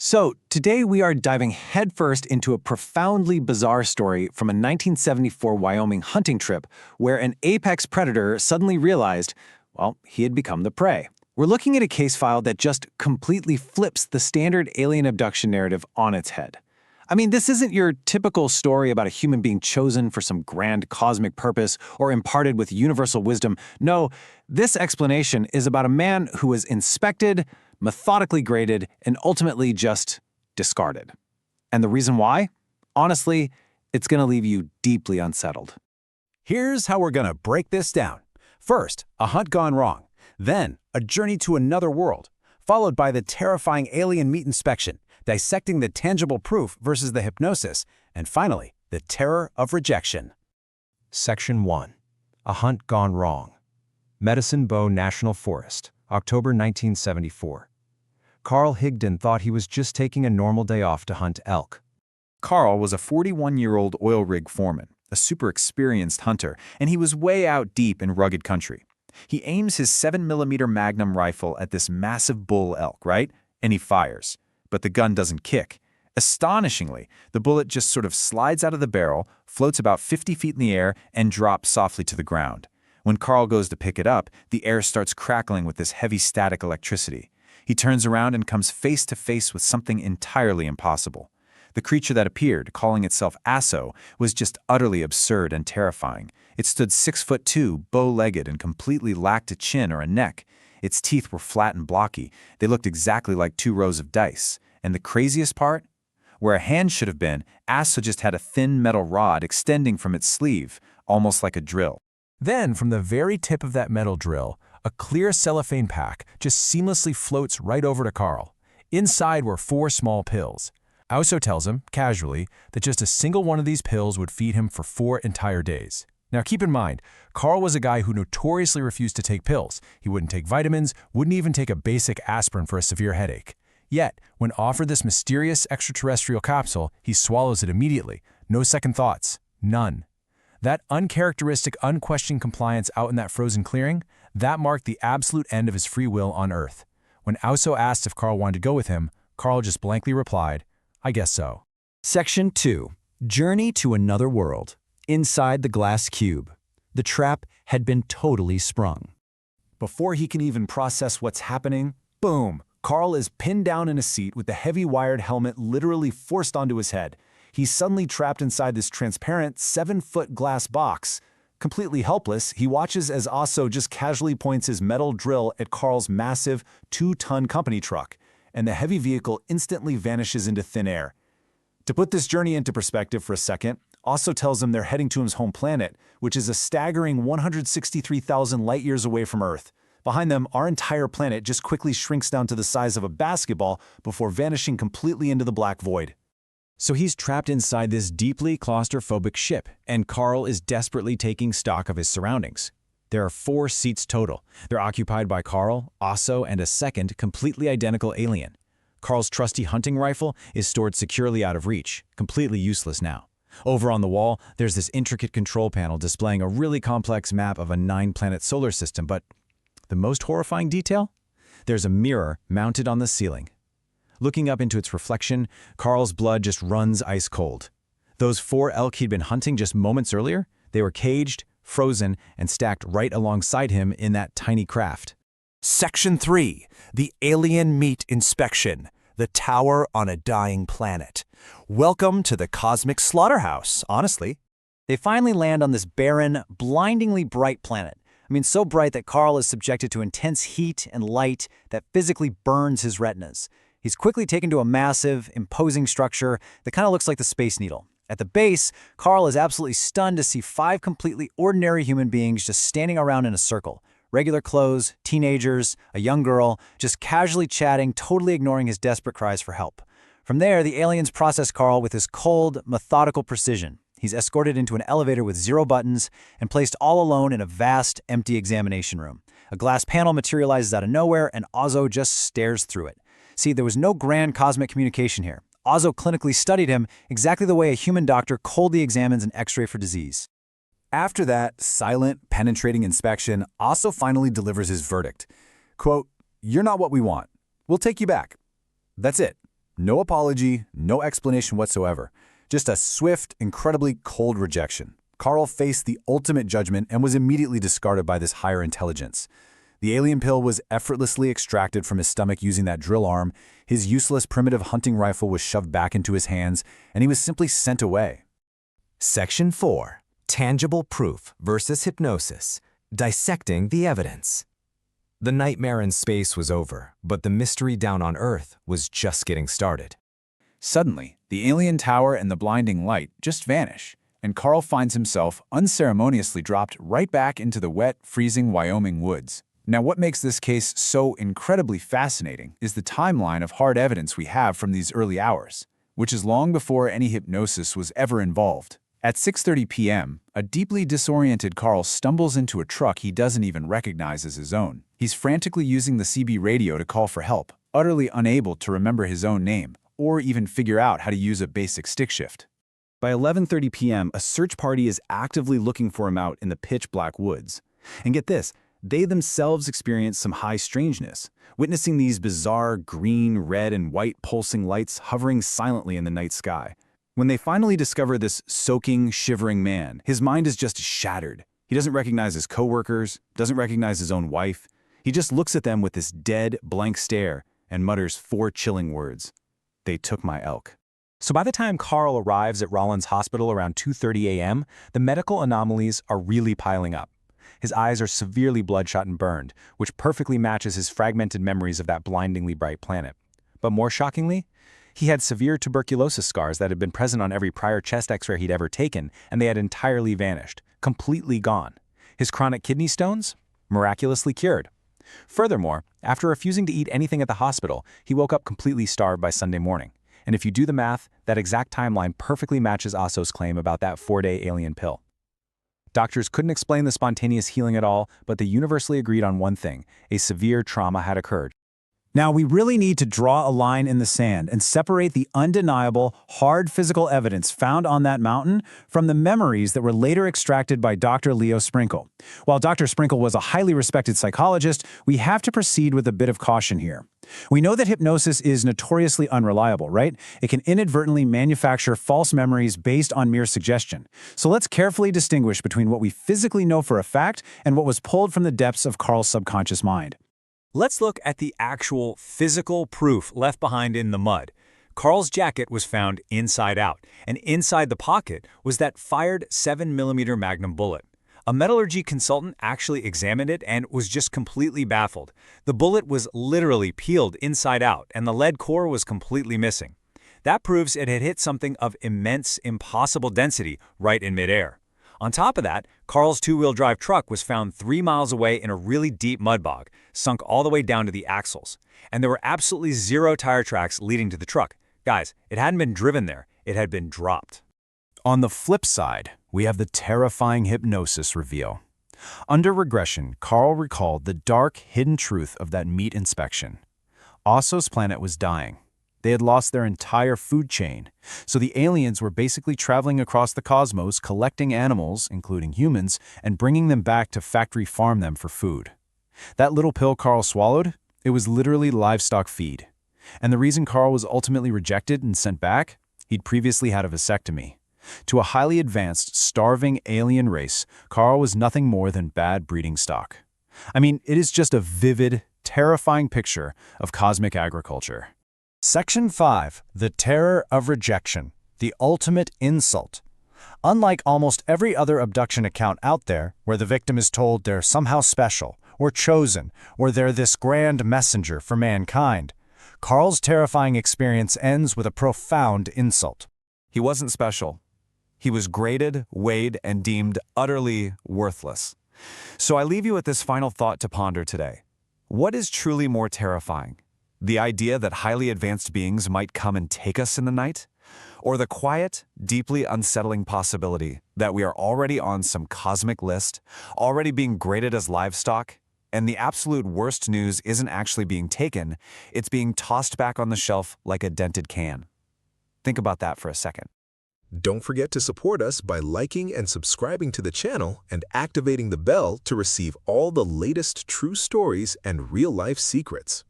So, today we are diving headfirst into a profoundly bizarre story from a 1974 Wyoming hunting trip where an apex predator suddenly realized, well, he had become the prey. We're looking at a case file that just completely flips the standard alien abduction narrative on its head. I mean, this isn't your typical story about a human being chosen for some grand cosmic purpose or imparted with universal wisdom. No, this explanation is about a man who was inspected, methodically graded, and ultimately just discarded. And the reason why? Honestly, it's going to leave you deeply unsettled. Here's how we're going to break this down. First, a hunt gone wrong. Then, a journey to another world, followed by the terrifying alien meat inspection, dissecting the tangible proof versus the hypnosis, and finally, the terror of rejection. Section 1. A Hunt Gone Wrong. Medicine Bow National Forest, October 1974. Carl Higdon thought he was just taking a normal day off to hunt elk. Carl was a 41-year-old oil rig foreman, a super experienced hunter, and he was way out deep in rugged country. He aims his 7mm Magnum rifle at this massive bull elk, right? And he fires. But the gun doesn't kick. Astonishingly, the bullet just sort of slides out of the barrel, floats about 50 feet in the air, and drops softly to the ground. When Carl goes to pick it up, the air starts crackling with this heavy static electricity. He turns around and comes face to face with something entirely impossible. The creature that appeared, calling itself Asso, was just utterly absurd and terrifying. It stood 6'2", bow-legged, and completely lacked a chin or a neck. Its teeth were flat and blocky. They looked exactly like 2 rows of dice. And the craziest part? Where a hand should have been, Asso just had a thin metal rod extending from its sleeve, almost like a drill. Then, from the very tip of that metal drill, a clear cellophane pack just seamlessly floats right over to Carl. Inside were 4 small pills. Asso tells him, casually, that just a single one of these pills would feed him for 4 entire days. Now keep in mind, Carl was a guy who notoriously refused to take pills. He wouldn't take vitamins, wouldn't even take a basic aspirin for a severe headache. Yet, when offered this mysterious extraterrestrial capsule, he swallows it immediately. No second thoughts. None. That uncharacteristic, unquestioned compliance out in that frozen clearing, that marked the absolute end of his free will on Earth. When Asso asked if Carl wanted to go with him, Carl just blankly replied, "I guess so." Section 2. Journey to Another World. Inside the glass cube. The trap had been totally sprung. Before he can even process what's happening, boom! Carl is pinned down in a seat with the heavy wired helmet literally forced onto his head. He's suddenly trapped inside this transparent 7-foot glass box. Completely helpless, he watches as Asso just casually points his metal drill at Carl's massive 2-ton company truck, and the heavy vehicle instantly vanishes into thin air. To put this journey into perspective for a second, Asso tells him they're heading to his home planet, which is a staggering 163,000 light-years away from Earth. Behind them, our entire planet just quickly shrinks down to the size of a basketball before vanishing completely into the black void. So he's trapped inside this deeply claustrophobic ship, and Carl is desperately taking stock of his surroundings. There are 4 seats total. They're occupied by Carl, Asso, and a second, completely identical alien. Carl's trusty hunting rifle is stored securely out of reach, completely useless now. Over on the wall, there's this intricate control panel displaying a really complex map of a 9-planet solar system, but the most horrifying detail? There's a mirror mounted on the ceiling. Looking up into its reflection, Carl's blood just runs ice cold. Those 4 elk he'd been hunting just moments earlier, they were caged, frozen, and stacked right alongside him in that tiny craft. Section 3. The Alien Meat Inspection. The Tower on a Dying Planet. Welcome to the Cosmic Slaughterhouse, honestly. They finally land on this barren, blindingly bright planet. I mean, so bright that Carl is subjected to intense heat and light that physically burns his retinas. He's quickly taken to a massive, imposing structure that kind of looks like the Space Needle. At the base, Carl is absolutely stunned to see 5 completely ordinary human beings just standing around in a circle. Regular clothes, teenagers, a young girl, just casually chatting, totally ignoring his desperate cries for help. From there, the aliens process Carl with his cold, methodical precision. He's escorted into an elevator with 0 buttons and placed all alone in a vast, empty examination room. A glass panel materializes out of nowhere, and Asso just stares through it. See, there was no grand cosmic communication here. Asso clinically studied him exactly the way a human doctor coldly examines an X-ray for disease. After that silent, penetrating inspection, Asso finally delivers his verdict. Quote, "You're not what we want. We'll take you back." That's it. No apology, no explanation whatsoever. Just a swift, incredibly cold rejection. Carl faced the ultimate judgment and was immediately discarded by this higher intelligence. The alien pill was effortlessly extracted from his stomach using that drill arm, his useless primitive hunting rifle was shoved back into his hands, and he was simply sent away. Section 4. Tangible Proof versus Hypnosis. Dissecting the Evidence. The nightmare in space was over, but the mystery down on Earth was just getting started. Suddenly, the alien tower and the blinding light just vanish, and Carl finds himself unceremoniously dropped right back into the wet, freezing Wyoming woods. Now, what makes this case so incredibly fascinating is the timeline of hard evidence we have from these early hours, which is long before any hypnosis was ever involved. At 6:30 p.m., a deeply disoriented Carl stumbles into a truck he doesn't even recognize as his own. He's frantically using the CB radio to call for help, utterly unable to remember his own name, or even figure out how to use a basic stick shift. By 11:30 p.m., a search party is actively looking for him out in the pitch-black woods. And get this, they themselves experience some high strangeness, witnessing these bizarre green, red, and white pulsing lights hovering silently in the night sky. When they finally discover this soaking, shivering man, his mind is just shattered. He doesn't recognize his coworkers, doesn't recognize his own wife. He just looks at them with this dead, blank stare and mutters 4 chilling words. They took my elk. So by the time Carl arrives at Rollins Hospital around 2:30 a.m., the medical anomalies are really piling up. His eyes are severely bloodshot and burned, which perfectly matches his fragmented memories of that blindingly bright planet. But more shockingly, he had severe tuberculosis scars that had been present on every prior chest x-ray he'd ever taken, and they had entirely vanished, completely gone. His chronic kidney stones? Miraculously cured. Furthermore, after refusing to eat anything at the hospital, he woke up completely starved by Sunday morning. And if you do the math, that exact timeline perfectly matches Asso's claim about that 4-day alien pill. Doctors couldn't explain the spontaneous healing at all, but they universally agreed on one thing: a severe trauma had occurred. Now, we really need to draw a line in the sand and separate the undeniable, hard physical evidence found on that mountain from the memories that were later extracted by Dr. Leo Sprinkle. While Dr. Sprinkle was a highly respected psychologist, we have to proceed with a bit of caution here. We know that hypnosis is notoriously unreliable, right? It can inadvertently manufacture false memories based on mere suggestion. So let's carefully distinguish between what we physically know for a fact and what was pulled from the depths of Carl's subconscious mind. Let's look at the actual physical proof left behind in the mud. Carl's jacket was found inside out, and inside the pocket was that fired 7mm Magnum bullet. A metallurgy consultant actually examined it and was just completely baffled. The bullet was literally peeled inside out, and the lead core was completely missing. That proves it had hit something of immense, impossible density right in midair. On top of that, Carl's 2-wheel drive truck was found 3 miles away in a really deep mud bog, sunk all the way down to the axles. And there were absolutely 0 tire tracks leading to the truck. Guys, it hadn't been driven there, it had been dropped. On the flip side, we have the terrifying hypnosis reveal. Under regression, Carl recalled the dark, hidden truth of that meat inspection. Asso's planet was dying. They had lost their entire food chain, so the aliens were basically traveling across the cosmos, collecting animals, including humans, and bringing them back to factory farm them for food. That little pill Carl swallowed, it was literally livestock feed. And the reason Carl was ultimately rejected and sent back? He'd previously had a vasectomy. To a highly advanced, starving alien race, Carl was nothing more than bad breeding stock. I mean, it is just a vivid, terrifying picture of cosmic agriculture. Section 5. The Terror of Rejection. The Ultimate Insult. Unlike almost every other abduction account out there, where the victim is told they're somehow special, or chosen, or they're this grand messenger for mankind, Carl's terrifying experience ends with a profound insult. He wasn't special. He was graded, weighed, and deemed utterly worthless. So I leave you with this final thought to ponder today. What is truly more terrifying? The idea that highly advanced beings might come and take us in the night? Or the quiet, deeply unsettling possibility that we are already on some cosmic list, already being graded as livestock, and the absolute worst news isn't actually being taken, it's being tossed back on the shelf like a dented can? Think about that for a second. Don't forget to support us by liking and subscribing to the channel and activating the bell to receive all the latest true stories and real-life secrets.